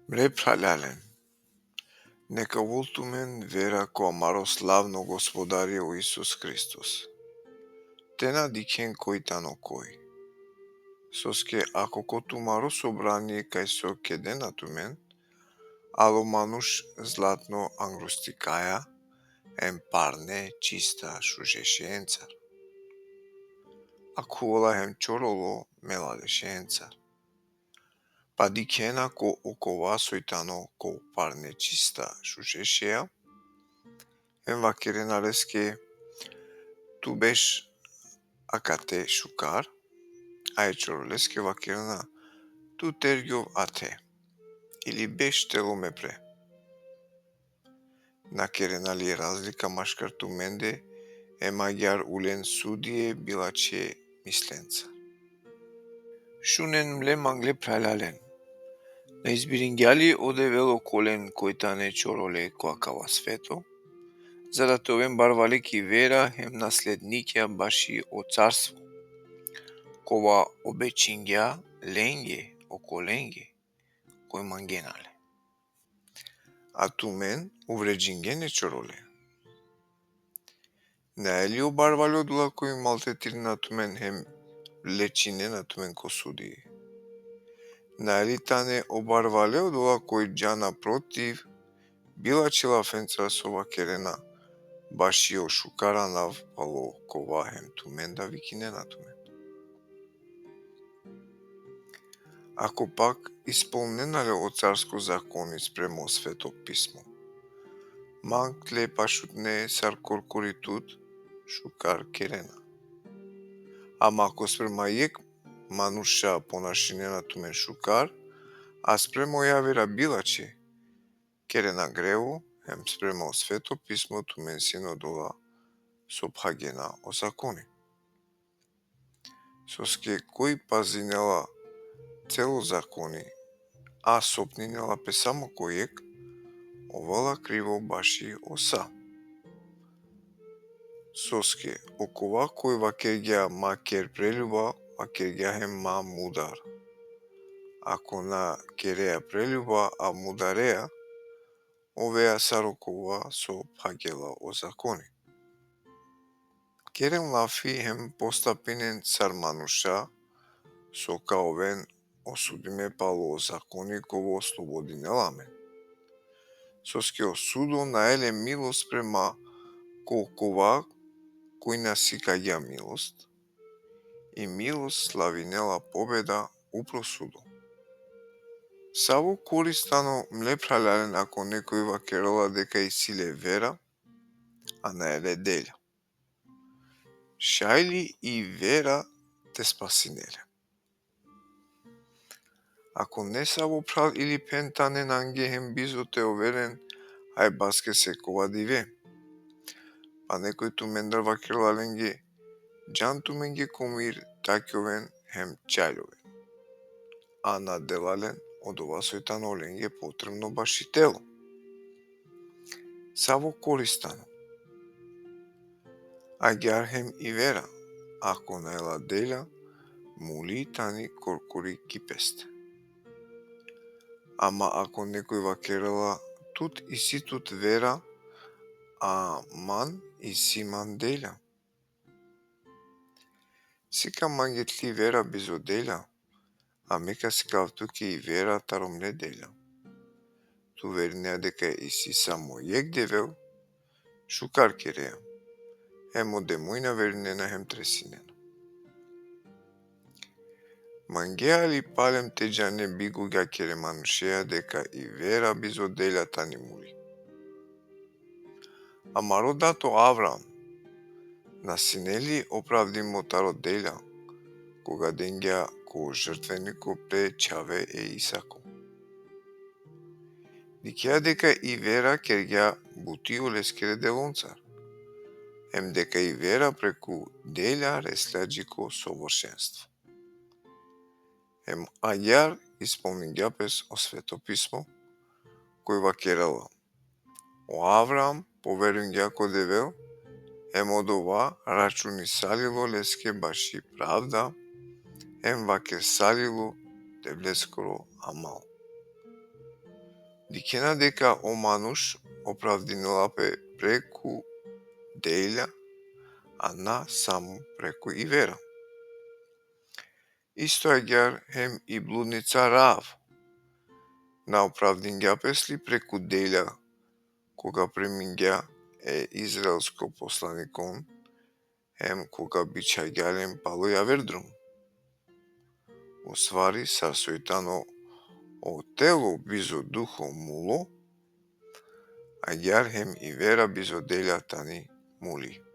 Мре пралялен, нека волтумен вера која маро славно Господари о Исус Христос. Тена дикен кој тано кој. Соске ако коту маро собрание кај со кеденатумен, ало мануш златно ангрустикаја, ен парне чиста шужеше енцар. Ако вола хем чороло меладеше енцар. Па дикена ко окова сојтано ко парне чиста шужешеја, ен вакерена леске ту беш акате шукар, ај чоролеске вакерена ту тергјов ате, или беш тело ме пре. Накерена ли разлика машкар ту менде, е магјар улен судие билаче мисленца. Шунен мле мангле пралялен. На избирингјали оде вело колен којтане чороле коакава свето, за да товен барвале ки вера хем наследникја баши о царство, кова обечингја ленге околенге, кој мангенале. А ту мен увреджингене чороле. Наели обарвале одула кој малтетири на тумен хем лечине на тумен ко судии. Наели тане обарвале одула кој џана против билачила фенца со вакерена баши о шукара навпало кова хем тумен да викине на тумен. Ако пак исполненале о царско закони спремо свето писмо, мангле пашутне сар коркоритут шукар керена. Ама ако спрема јек мануша понашине на тумен шукар, а спремо јавера билаче, керена грево, хем спрема свето писмо тумен сино дола сопхагена о закони. Соске кој пазинела цело закони, а сопнинела пе само којек, овала криво баши оса. Соске, окова кој вакергја макер прелюба, вакергја хем ма мудар. Ако на кереја прелюба, а мудареја, овеа сарокова со пагела о закони. Керен лафи хем постапинен цар мануша, со каовен осудиме пало о закони ково ослободи неламен. Соске осудо наеле милост према колкова кој насикаѓа милост, и милост славинела победа упро судо. Саво користано мле пралялен ако некој вакерала дека и силе вера, а наеле делја. Шајли и вера те спасинеле. Ако не саво прал или пентанен анге хем бизо те оверен, ај баске се кова диве. Па некој тумендар вакерлаленге, џан туменге комир такјовен хем чајловен. А на делален од ова сојтано оленге потребно баши тело. Саво користано. Аѓар хем и вера, ако наела делја, мули тани коркори кипесте. Ама ако некој вакерала тут и си тут вера, а ман и си ман делја. Сика мангетли вера бизо делја, а мека сикавтуке и вера таромле делја. Ту вернеа дека и си само јек девел, шукар кереја, хем оде мојна вернена хем тресинена. Мангеа ли палем теџане бигуѓа кере манушеја дека и вера бизо делја тани мули. Ама родато Авраам, насинели оправдимо таро делја, кога денгја ко жртвенико пре чаве е Исако. Дикеа дека и вера кергја бутио лескере делонцар, ем дека и вера преку делја реслаџико совршенство. Ем аѓар исполнингјапес о свето писмо, кој вакерала. О Авраам поверујнгја ко девел, ем од ова рачуни салило леске баши правда, ем ваке салило девлескоро амал. Дикена дека о мануш оправдинилапе преку дејля, а на саму преку и вера. Исто агјар хем и блудница Раав, на оправдингјапесли преку дејля, кога премингја е израелско посланикон, хем кога бичаѓален пало ја вердрум. Уствари сарсојтано о тело бизо духо муло, агјар хем и вера бизо дејля тани мули.